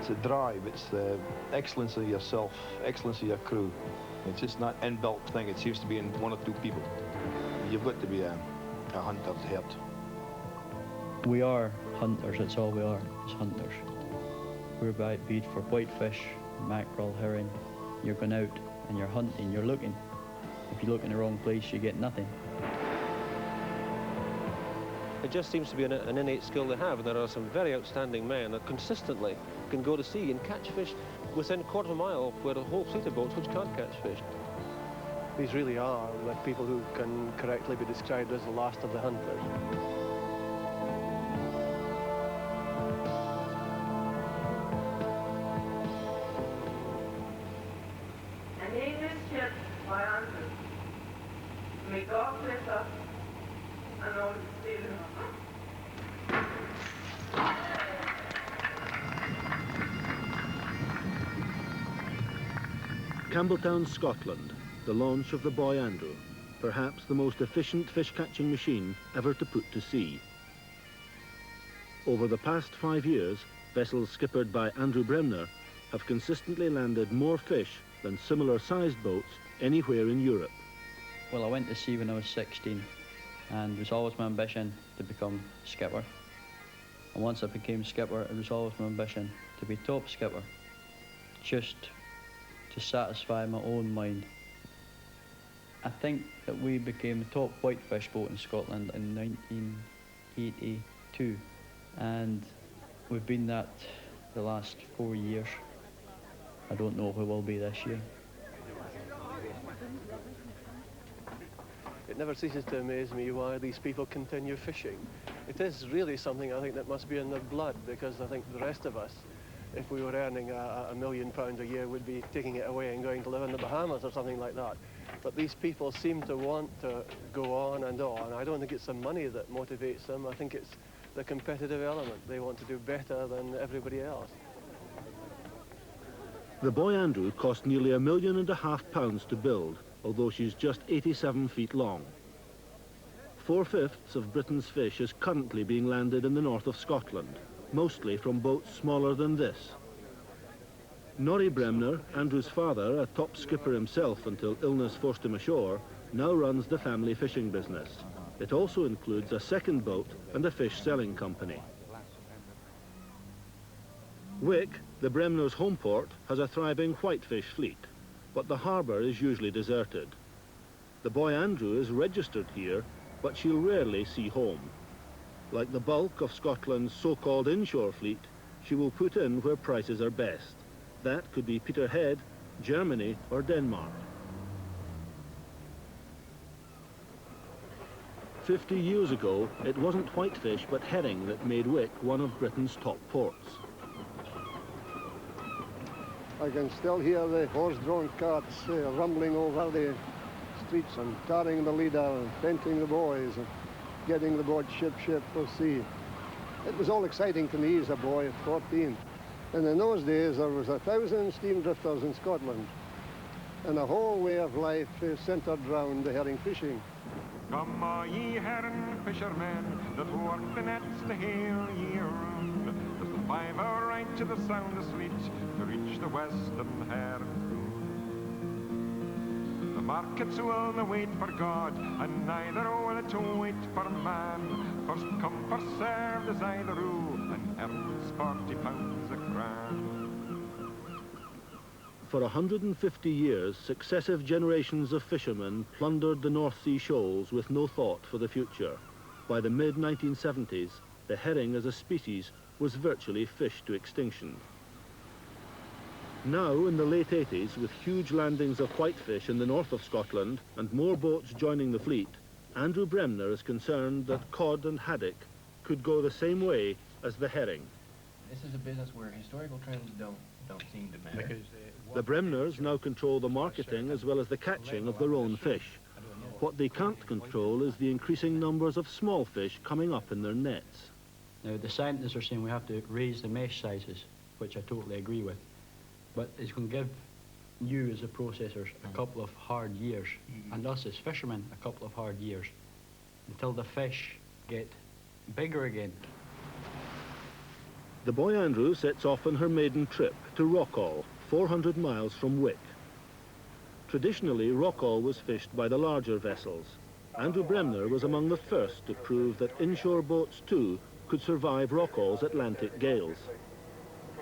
It's a drive, it's the excellence of yourself, excellence of your crew. It's just not an inbuilt thing, it seems to be in one or two people. You've got to be a hunter to hurt. We are hunters, that's all we are, is hunters. We're bait for whitefish, mackerel, herring. You're going out and you're hunting, you're looking. If you look in the wrong place, you get nothing. It just seems to be an innate skill they have, and there are some very outstanding men that consistently can go to sea and catch fish within a quarter of a mile where a whole fleet of boats which can't catch fish. These really are the people who can correctly be described as the last of the hunters. An English ship by Andrew. May God bless us and all the sailors. Campbelltown, Scotland, the launch of the Boy Andrew, perhaps the most efficient fish-catching machine ever to put to sea. Over the past 5 years, vessels skippered by Andrew Bremner have consistently landed more fish than similar-sized boats anywhere in Europe. Well, I went to sea when I was 16, and it was always my ambition to become skipper. And once I became skipper, it was always my ambition to be top skipper, just to satisfy my own mind. I think that we became the top whitefish boat in Scotland in 1982, and we've been that the last 4 years. I don't know who will be this year. It never ceases to amaze me why these people continue fishing. It is really something I think that must be in their blood, because I think the rest of us, if we were earning £1 million a year, would be taking it away and going to live in the Bahamas or something like that. But these people seem to want to go on and on. I don't think it's the money that motivates them. I think it's the competitive element. They want to do better than everybody else. The Boy Andrew cost nearly £1.5 million to build, although she's just 87 feet long. 4/5 of Britain's fish is currently being landed in the north of Scotland, mostly from boats smaller than this. Norrie Bremner, Andrew's father, a top skipper himself until illness forced him ashore, now runs the family fishing business. It also includes a second boat and a fish selling company. Wick, the Bremner's home port, has a thriving whitefish fleet, but the harbour is usually deserted. The Boy Andrew is registered here, but she'll rarely see home. Like the bulk of Scotland's so-called inshore fleet, she will put in where prices are best. That could be Peterhead, Germany or Denmark. 50 years ago, it wasn't whitefish but herring that made Wick one of Britain's top ports. I can still hear the horse-drawn carts rumbling over the streets and tarring the leader and painting the boys and getting the boat ship for sea. It was all exciting to me as a boy at 14. And in those days there was 1,000 steam drifters in Scotland, and the whole way of life centred round the herring fishing. Come all ye herring fishermen that work the nets the whole year round. There's the 5-hour ride to the sound of sleet to reach the western herring. The markets will na wait for God, and neither will it wait for man. First come, first served is either rule, and herring's £40 a cran. For 150 years, successive generations of fishermen plundered the North Sea shoals with no thought for the future. By the mid-1970s, the herring as a species was virtually fished to extinction. Now, in the late 80s, with huge landings of whitefish in the north of Scotland and more boats joining the fleet, Andrew Bremner is concerned that cod and haddock could go the same way as the herring. This is a business where historical trends don't seem to matter. The Bremners now control the marketing as well as the catching of their own fish. What they can't control is the increasing numbers of small fish coming up in their nets. Now, the scientists are saying we have to raise the mesh sizes, which I totally agree with. But it's going to give you, as the processors, a couple of hard years, and us as fishermen, a couple of hard years, until the fish get bigger again. The boy Andrew sets off on her maiden trip to Rockall, 400 miles from Wick. Traditionally, Rockall was fished by the larger vessels. Andrew Bremner was among the first to prove that inshore boats too could survive Rockall's Atlantic gales.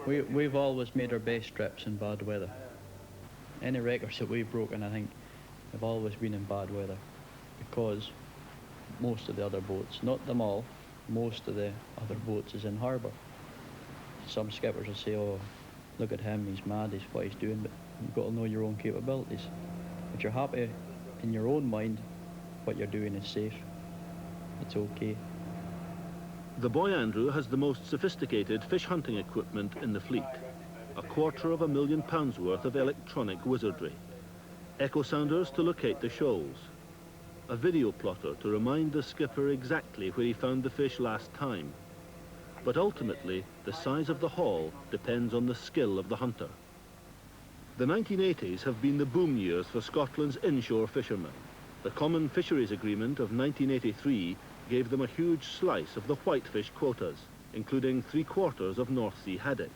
We've always made our best trips in bad weather. Any records that we've broken, I think, have always been in bad weather, because most of the other boats, not them all, most of the other boats is in harbour. Some skippers will say, oh, look at him, he's mad, he's what he's doing, but you've got to know your own capabilities. If you're happy in your own mind, what you're doing is safe, it's okay. The boy Andrew has the most sophisticated fish hunting equipment in the fleet. £250,000 worth of electronic wizardry. Echo sounders to locate the shoals. A video plotter to remind the skipper exactly where he found the fish last time. But ultimately, the size of the haul depends on the skill of the hunter. The 1980s have been the boom years for Scotland's inshore fishermen. The Common Fisheries Agreement of 1983 gave them a huge slice of the whitefish quotas, including 3/4 of North Sea haddock.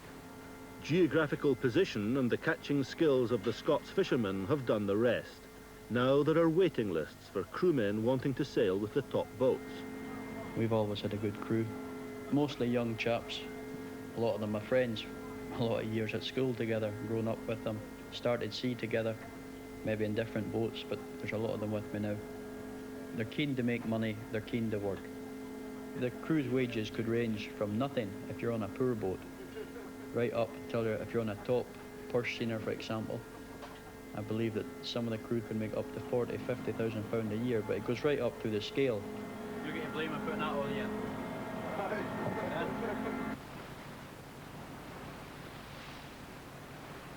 Geographical position and the catching skills of the Scots fishermen have done the rest. Now there are waiting lists for crewmen wanting to sail with the top boats. We've always had a good crew, mostly young chaps. A lot of them are friends, a lot of years at school together, grown up with them, started sea together, maybe in different boats, but there's a lot of them with me now. They're keen to make money, they're keen to work. The crew's wages could range from nothing if you're on a poor boat, right up until if you're on a top purse seiner, for example. I believe that some of the crew can make up to £40,000–50,000 a year, but it goes right up through the scale. You're getting blamed for putting that on you.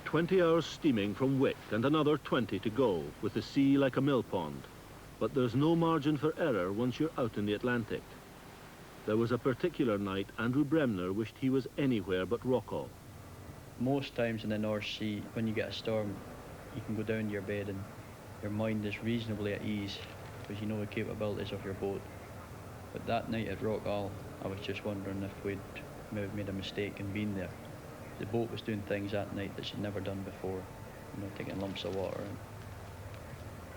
20 hours steaming from Wick and another 20 to go, with the sea like a mill pond. But there's no margin for error once you're out in the Atlantic. There was a particular night Andrew Bremner wished he was anywhere but Rockall. Most times in the North Sea, when you get a storm, you can go down to your bed and your mind is reasonably at ease because you know the capabilities of your boat. But that night at Rockall, I was just wondering if we'd maybe made a mistake in being there. The boat was doing things that night that she'd never done before, you know, taking lumps of water.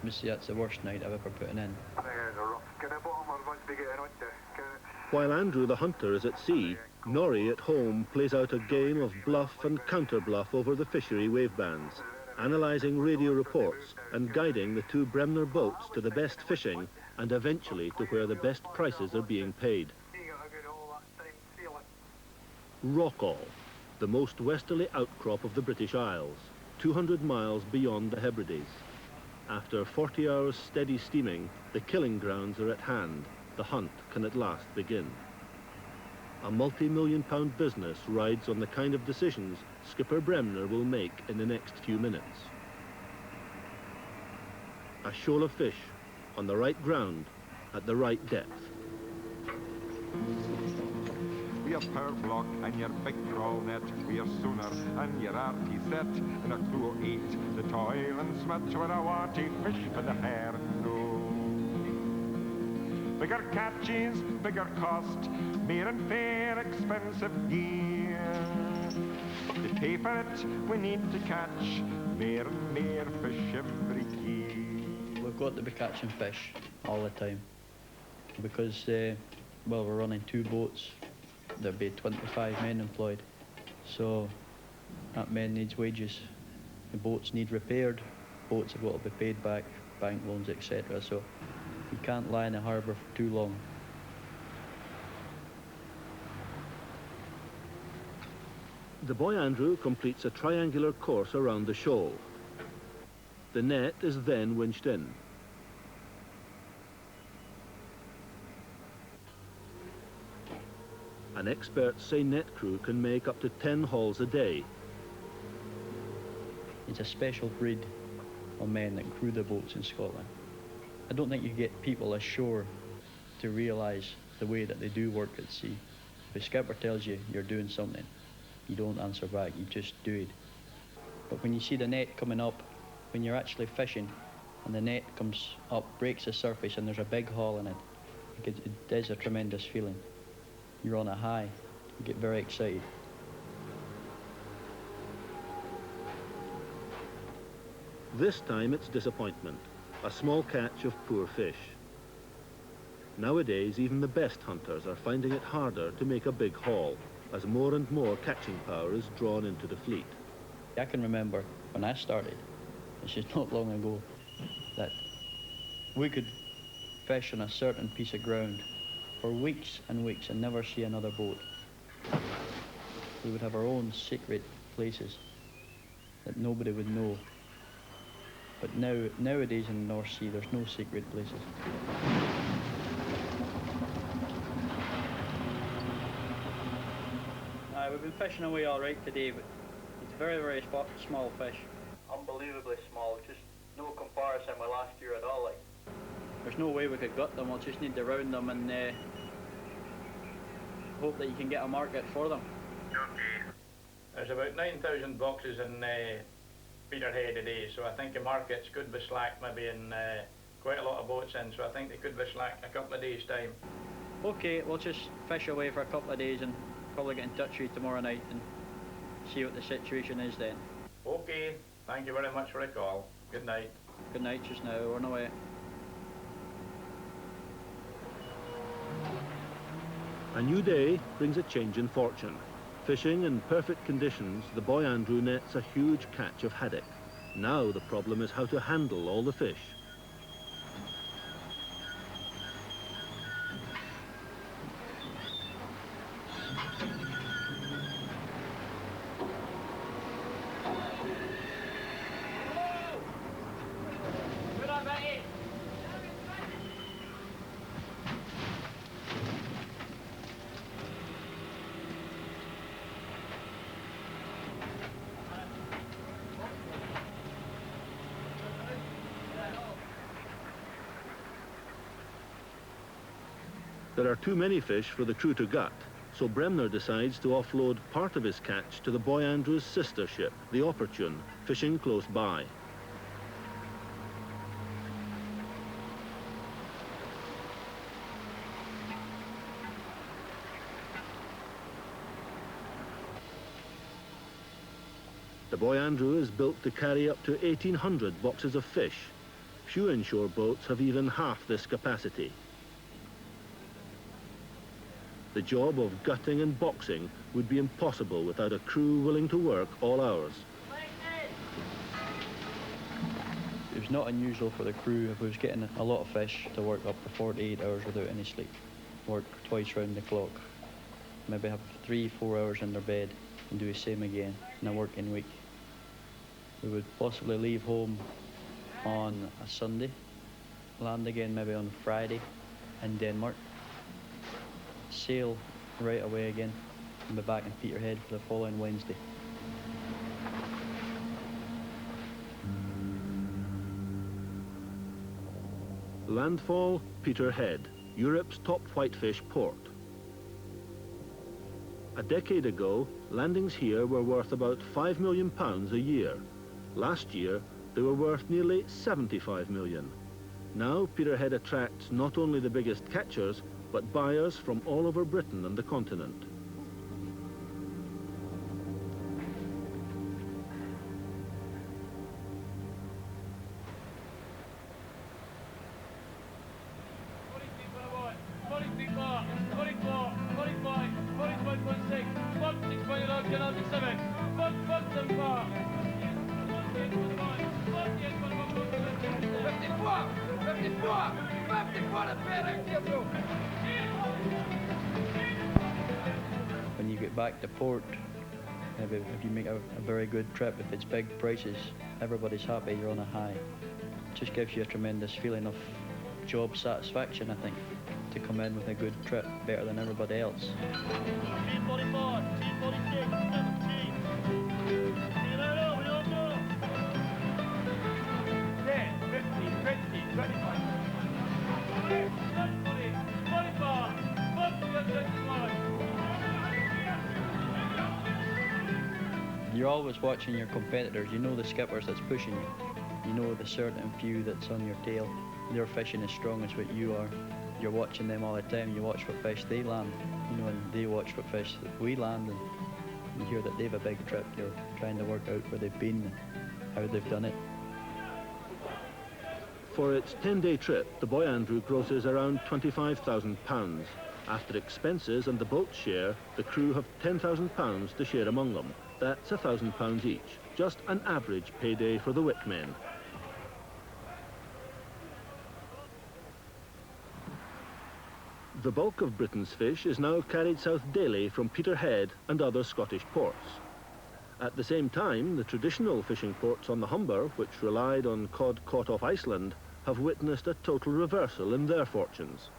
And that's the worst night I've ever put in. While Andrew the hunter is at sea, Norrie at home plays out a game of bluff and counter-bluff over the fishery wavebands, analysing radio reports and guiding the two Bremner boats to the best fishing and eventually to where the best prices are being paid. Rockall, the most westerly outcrop of the British Isles, 200 miles beyond the Hebrides. After 40 hours steady steaming, the killing grounds are at hand. The hunt can at last begin. A multi-million-pound business rides on the kind of decisions Skipper Bremner will make in the next few minutes. A shoal of fish on the right ground at the right depth. We are power block and your big trawl net, we are sooner and your arty set, and a crew of 8, the toil and smudge with a watty fish for the hair no. Bigger catches, bigger cost, mere and fair expensive gear. To pay for it, we need to catch more and more fish every year. We've got to be catching fish all the time because, well, we're running 2 boats. There'll be 25 men employed, so that men needs wages. The boats need repaired, boats have got to be paid back, bank loans, etc. So you can't lie in the harbour for too long. The boy Andrew completes a triangular course around the shoal. The net is then winched in. And experts say net crew can make up to 10 hauls a day. It's a special breed of men that crew the boats in Scotland. I don't think you get people ashore to realise the way that they do work at sea. If a skipper tells you you're doing something, you don't answer back, you just do it. But when you see the net coming up, when you're actually fishing and the net comes up, breaks the surface and there's a big haul in it, it is a tremendous feeling. You're on a high, you get very excited. This time it's disappointment, a small catch of poor fish. Nowadays, even the best hunters are finding it harder to make a big haul, as more and more catching power is drawn into the fleet. I can remember when I started, it's just not long ago, that we could fish on a certain piece of ground for weeks and weeks and never see another boat. We would have our own secret places that nobody would know. But nowadays in the North Sea, there's no secret places. We've been fishing away all right today, but it's very, very small fish. Unbelievably small, just no comparison with last year at all. Like, there's no way we could gut them. We'll just need to round them and hope that you can get a market for them. Okay. There's about 9,000 boxes in Peterhead today, so I think the markets could be slack maybe in quite a lot of boats in, so I think they could be slack in a couple of days' time. Okay, we'll just fish away for a couple of days and probably get in touch with you tomorrow night and see what the situation is then. Okay, thank you very much for the call. Good night. Good night just now, we're on our way. A new day brings a change in fortune. Fishing in perfect conditions, the boy Andrew nets a huge catch of haddock. Now the problem is how to handle all the fish. There are too many fish for the crew to gut, so Bremner decides to offload part of his catch to the boy Andrew's sister ship, the Opportune, fishing close by. The boy Andrew is built to carry up to 1,800 boxes of fish. Few inshore boats have even half this capacity. The job of gutting and boxing would be impossible without a crew willing to work all hours. It was not unusual for the crew, if we was getting a lot of fish, to work up to 48 hours without any sleep. Work twice round the clock. Maybe have 3-4 hours in their bed and do the same again in a working week. We would possibly leave home on a Sunday, land again maybe on Friday in Denmark, sail right away again and be back in Peterhead for the following Wednesday. Landfall, Peterhead, Europe's top whitefish port. A decade ago, landings here were worth about £5 million a year. Last year, they were worth nearly 75 million. Now, Peterhead attracts not only the biggest catchers, but buyers from all over Britain and the continent. When you get back to port, maybe if you make a very good trip, if it's big prices, everybody's happy, you're on a high. It just gives you a tremendous feeling of job satisfaction, I think, to come in with a good trip, better than everybody else. 344, 346, 17. 10, 15, 20, 25. 44, 21. You're always watching your competitors. You know the skippers that's pushing you. You know the certain few that's on your tail. They're fishing as strong as what you are. You're watching them all the time. You watch what fish they land, you know, and they watch what fish that we land, and you hear that they have a big trip. You're trying to work out where they've been and how they've done it. For its 10-day trip, the Boy Andrew grosses around £25,000. After expenses and the boat's share, the crew have £10,000 to share among them. That's £1,000 each, just an average payday for the Wick men. The bulk of Britain's fish is now carried south daily from Peterhead and other Scottish ports. At the same time, the traditional fishing ports on the Humber, which relied on cod caught off Iceland, have witnessed a total reversal in their fortunes.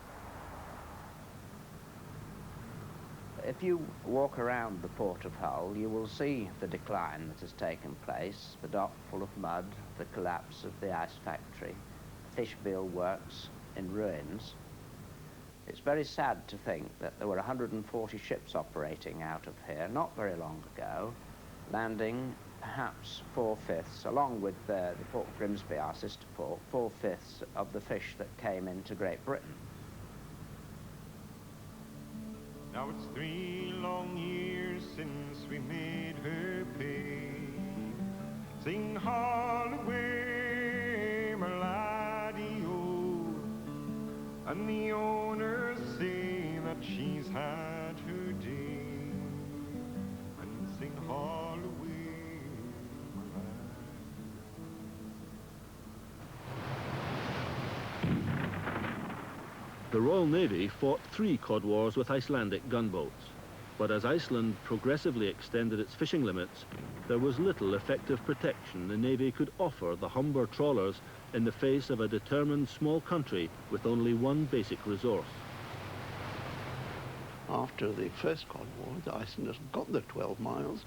If you walk around the port of Hull, you will see the decline that has taken place, the dock full of mud, the collapse of the ice factory, Fishbeal works in ruins. It's very sad to think that there were 140 ships operating out of here not very long ago, landing perhaps 4/5, along with the Port Grimsby, our sister port, 4/5 of the fish that came into Great Britain. Now it's 3 long years since we made her pay. Sing Holloway, my laddie, oh, and the owners say that she's had her day. And sing Holloway, my The Royal Navy fought 3 cod wars with Icelandic gunboats, but as Iceland progressively extended its fishing limits, there was little effective protection the Navy could offer the Humber trawlers in the face of a determined small country with only one basic resource. After the first Cod War, the Icelanders got their 12 miles,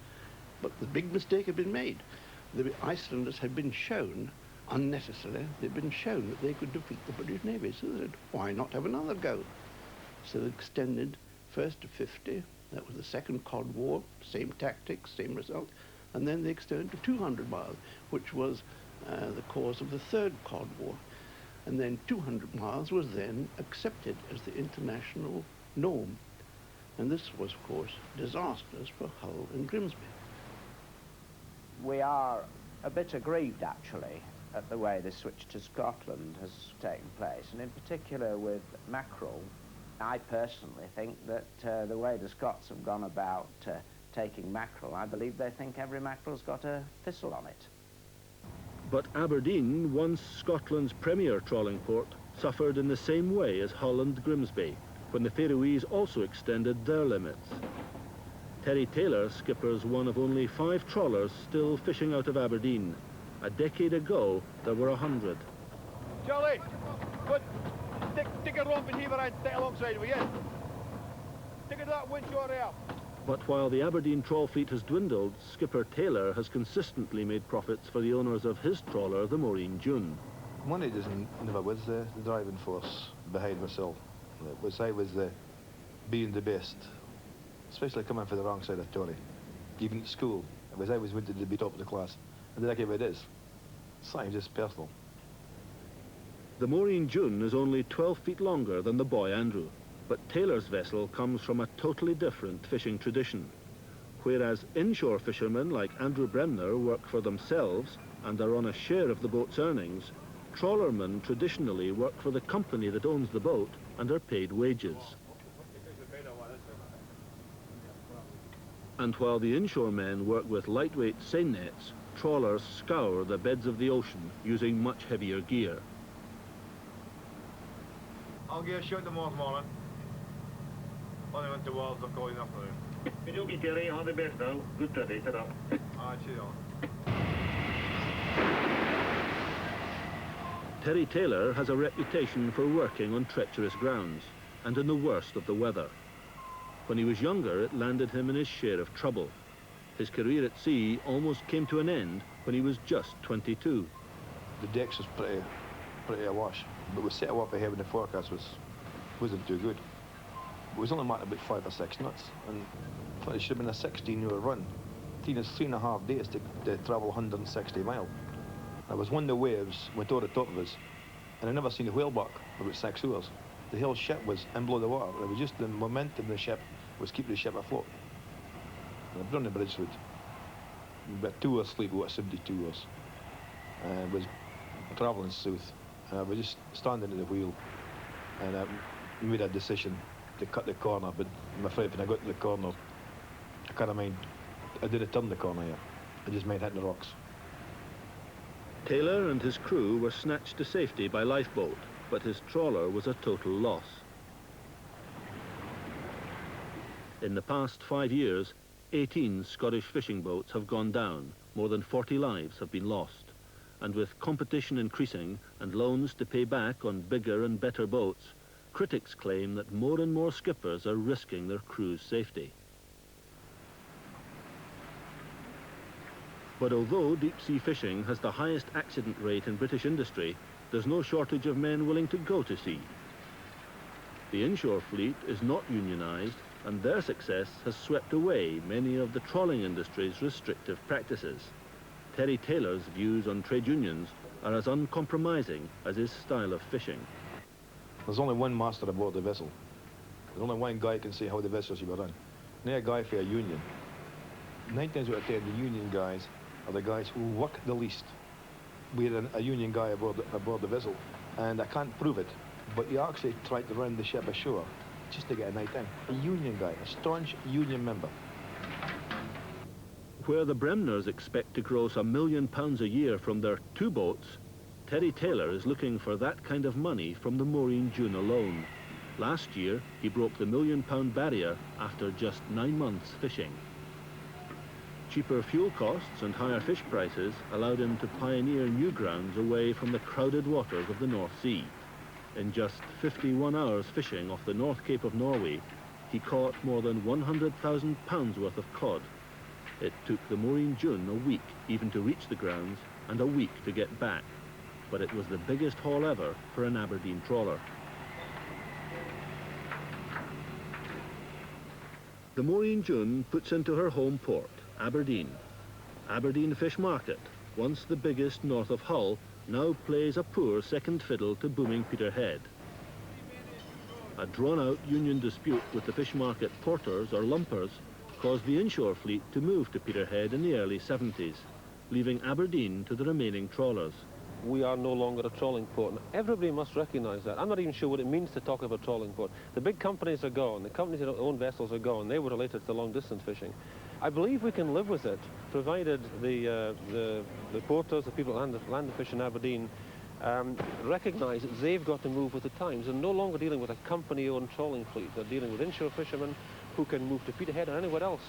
but the big mistake had been made. The Icelanders had been shown, unnecessarily, they'd been shown that they could defeat the British Navy, so they said, why not have another go? So they extended first to 50, that was the second Cod War, same tactics, same result, and then they extended to 200 miles, which was the cause of the third Cod War. And then 200 miles was then accepted as the international norm. And this was, of course, disastrous for Hull and Grimsby. We are a bit aggrieved, actually, at the way the switch to Scotland has taken place, and in particular with mackerel. I personally think that the way the Scots have gone about taking mackerel, I believe they think every mackerel's got a thistle on it. But Aberdeen, once Scotland's premier trawling port, suffered in the same way as Hull and Grimsby, when the Faroese also extended their limits. Terry Taylor skippers one of only 5 trawlers still fishing out of Aberdeen. A decade ago, there were 100. Charlie, good. Take a romp and heave around, stay alongside, will you? Take it that windshore there. But while the Aberdeen trawl fleet has dwindled, skipper Taylor has consistently made profits for the owners of his trawler, the Maureen June. Money doesn't never was the driving force behind myself. It was I was being the best, especially coming from the wrong side of Tory. Even at school, it was I was wanted to be top of the class, and that's what it is. It's not just personal. The Maureen June is only 12 feet longer than the Boy Andrew, but Taylor's vessel comes from a totally different fishing tradition. Whereas inshore fishermen like Andrew Bremner work for themselves and are on a share of the boat's earnings, trawlermen traditionally work for the company that owns the boat and are paid wages. And while the inshore men work with lightweight seine nets, trawlers scour the beds of the ocean using much heavier gear. I'll give a shot tomorrow morning. Only went to Wales, they're calling up now. Good job, Terry. All the best now. Good today. Ta-da. Cheers on. Terry Taylor has a reputation for working on treacherous grounds and in the worst of the weather. When he was younger, it landed him in his share of trouble. His career at sea almost came to an end when he was just 22. The decks was pretty awash, but we set up ahead when the forecast wasn't too good. It was only marked about 5 or 6 knots, and I thought it should have been a 16-hour run. It was 3.5 days to travel 160 miles. There was one of the waves went over the top of us, and I never seen a whaleback for about 6 hours. The whole ship was in below the water. It was just the momentum of the ship was keeping the ship afloat. And I've done the Bridgewood. About 2 hours sleep, what, 72 hours. And was travelling south. And I was just standing at the wheel, and I made a decision to cut the corner, but I'm afraid when I got to the corner, I kind of mind, I didn't turn the corner here. I just mind hitting the rocks. Taylor and his crew were snatched to safety by lifeboat, but his trawler was a total loss. In the past 5 years, 18 Scottish fishing boats have gone down, more than 40 lives have been lost. And with competition increasing and loans to pay back on bigger and better boats, critics claim that more and more skippers are risking their crew's safety. But although deep-sea fishing has the highest accident rate in British industry, there's no shortage of men willing to go to sea. The inshore fleet is not unionised, and their success has swept away many of the trawling industry's restrictive practices. Terry Taylor's views on trade unions are as uncompromising as his style of fishing. There's only one master aboard the vessel. There's only one guy who can say how the vessel should be run. Not a guy for a union. 9 times out of 10, the union guys are the guys who work the least. We're a union guy aboard the vessel, and I can't prove it, but he actually tried to run the ship ashore just to get a night in. A union guy, a staunch union member. Where the Bremners expect to gross £1 million a year from their 2 boats, Terry Taylor is looking for that kind of money from the Maureen June alone. Last year, he broke the £1 million barrier after just 9 months fishing. Cheaper fuel costs and higher fish prices allowed him to pioneer new grounds away from the crowded waters of the North Sea. In just 51 hours fishing off the North Cape of Norway, he caught more than £100,000 worth of cod. It took the Maureen June a week even to reach the grounds and a week to get back, but it was the biggest haul ever for an Aberdeen trawler. The Maureen June puts into her home port, Aberdeen. Aberdeen Fish Market, once the biggest north of Hull, now plays a poor second fiddle to booming Peterhead. A drawn-out union dispute with the fish market porters or lumpers caused the inshore fleet to move to Peterhead in the early 70s, leaving Aberdeen to the remaining trawlers. We are no longer a trawling port. Everybody must recognise that. I'm not even sure what it means to talk of a trawling port. The big companies are gone. The companies that own vessels are gone. They were related to long-distance fishing. I believe we can live with it, provided the porters, the people that land the fish in Aberdeen, recognise that they've got to move with the times and no longer dealing with a company-owned trawling fleet. They're dealing with inshore fishermen who can move to Peterhead or anywhere else.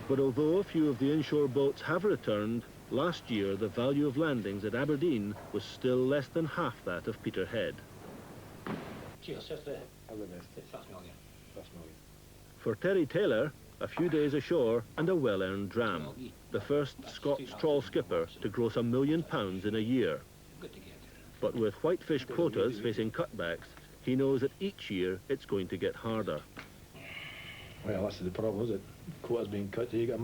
But although a few of the inshore boats have returned, last year the value of landings at Aberdeen was still less than half that of Peterhead. For Terry Taylor, a few days ashore and a well-earned dram, the first Scots trawl skipper to gross £1 million in a year. But with whitefish quotas facing cutbacks, he knows that each year it's going to get harder. Well, that's the problem, is it? Quota's being cut, so you got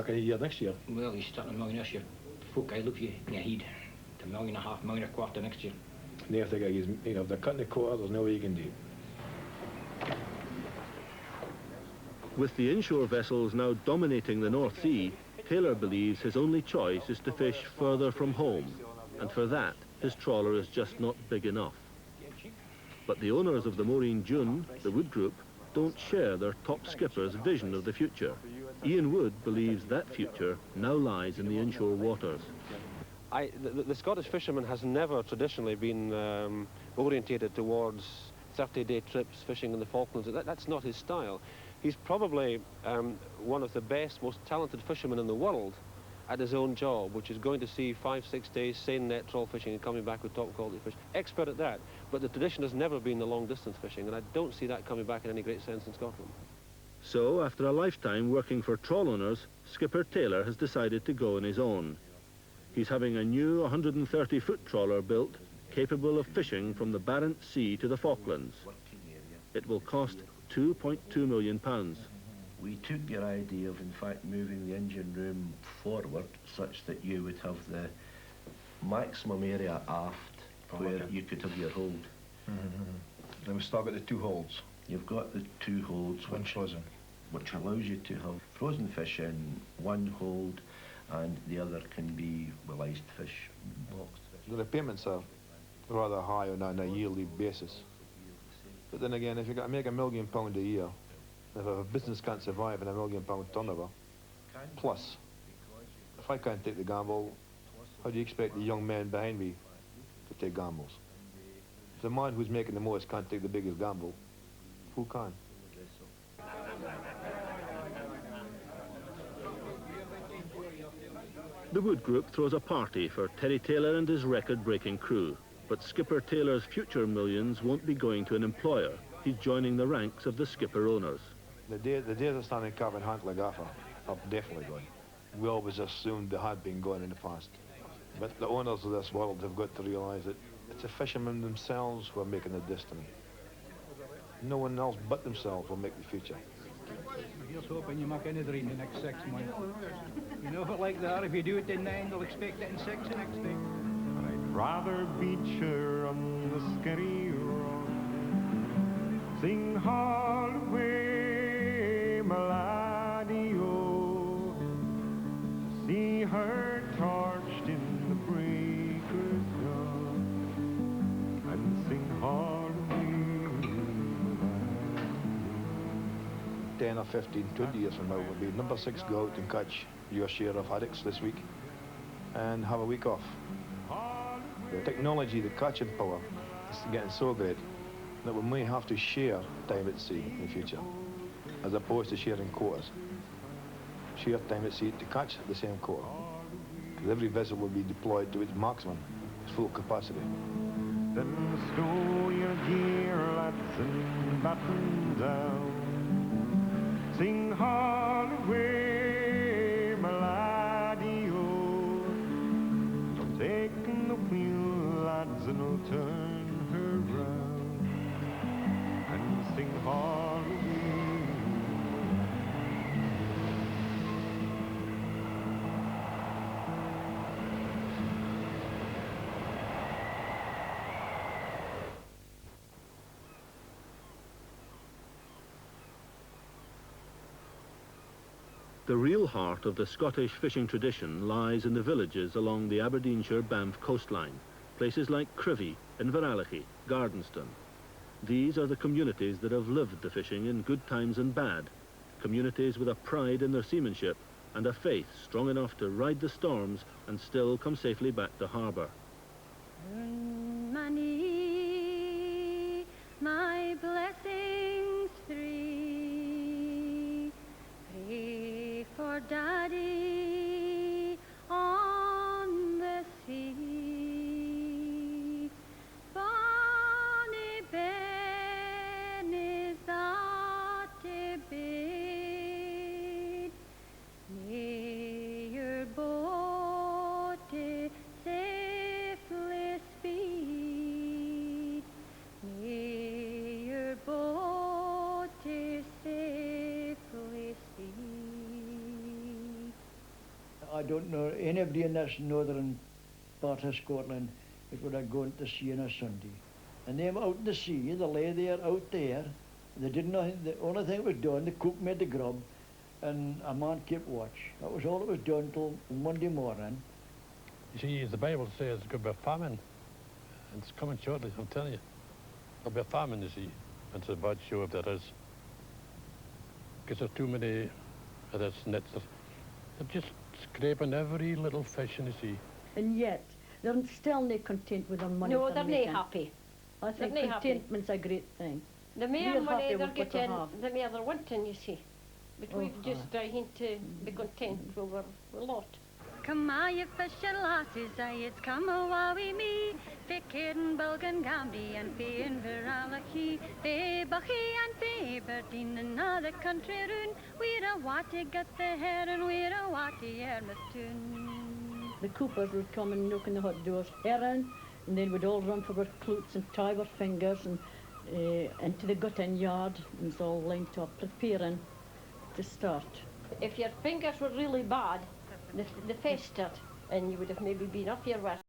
a year next year. Well, he's starting $1 million this year. Folk I look you in your head to $1.5 million, $1.25 million next year. And if they're cutting the quota, there's no way you can do. With the inshore vessels now dominating the North Sea, Taylor believes his only choice is to fish further from home, and for that, his trawler is just not big enough. But the owners of the Maureen June, the Wood Group, don't share their top skipper's vision of the future. Ian Wood believes that future now lies in the inshore waters. The Scottish fisherman has never traditionally been orientated towards 30-day trips fishing in the Falklands. That's not his style. He's probably one of the best, most talented fishermen in the world at his own job, which is going to see 5-6 days seine net trawl fishing and coming back with top quality fish. Expert at that, but the tradition has never been the long distance fishing, and I don't see that coming back in any great sense in Scotland. So, after a lifetime working for trawl owners, Skipper Taylor has decided to go on his own. He's having a new 130-foot trawler built, capable of fishing from the Barents Sea to the Falklands. It will cost £2.2 million. We took your idea of, in fact, moving the engine room forward such that you would have the maximum area aft where you could have your hold. Then we still got the 2 holds. You've got the 2 holds, which allows you to have frozen fish in one hold, and the other can be released fish boxed. The repayments are rather high on a yearly basis. But then again, if you've got to make £1 million a year, if a business can't survive on £1 million turnover, plus, if I can't take the gamble, how do you expect the young men behind me to take gambles? If the man who's making the most can't take the biggest gamble, who can? The Wood Group throws a party for Terry Taylor and his record-breaking crew, but Skipper Taylor's future millions won't be going to an employer. He's joining the ranks of the skipper owners. The days of standing calf and hand like Gaffer are definitely gone. We always assumed they had been gone in the past. But the owners of this world have got to realise that it's the fishermen themselves who are making the destiny. No one else but themselves will make the future. Here's hoping you make any dream the next 6 months. You know, if it like that, if you do it in 9, they'll expect it in 6 the next day. I'd rather beat you on the Skerry Road, sing Holloway, my laddie, oh, see her torched in the breakers dawn, and sing Holloway. 10 or 15, 20 years from now, will be number 6 go out and catch your share of haddocks this week and have a week off. The technology, the catching power is getting so great that we may have to share time at sea in the future, as opposed to sharing quotas. Share time at sea to catch the same quota, because every vessel will be deployed to its maximum, its full capacity. Then stow your gear, lads, and batten down. Sing Holloway, my laddie, oh, I'm taking the wheel, lads, and I'll turn her round and sing Holloway. The real heart of the Scottish fishing tradition lies in the villages along the Aberdeenshire-Banff coastline, places like Crivy, Inveralachie, Gardenston. These are the communities that have lived the fishing in good times and bad, communities with a pride in their seamanship and a faith strong enough to ride the storms and still come safely back to harbour. Money, my blessings three, pray for Daddy on the sea. Bonnie Ben is at a bed. May your boat safely speed. May your boat safely speed. I don't know anybody in this northern part of Scotland that would have gone to sea on a Sunday. And them out in the sea, they lay there, out there. They didn't know, the only thing that was done, the cook made the grub and a man kept watch. That was all that was done till Monday morning. You see, the Bible says there's going to be a famine. And it's coming shortly, I'm telling you. There'll be a famine, you see. And it's a bad show if there is. Because there's too many of this nets. They're just scraping every little fish in the sea. And yet, they're still not content with their money. No, they're not happy. I think They're not contentment's a great thing. The more Real money happy they're with what they getting, have. the more they're wanting, you see. But Oh, we've just tried to be content with our lot. Come on, you fishing lasses, aye, it's come awa wi me. Fe Cairn, Bulgan, Gambie, and fe Inveralachie, fe Buckie and fe Aberdeen, and all the country round. We're a watty get the herring, we're a watty Ermatoon. The coopers would come and knock on the hot doors, around, and then we'd all run for our cloots and tie our fingers and into the gutting yard, and it's all lined up, preparing to start. If your fingers were really bad, they festered, and you would have maybe been up your worst.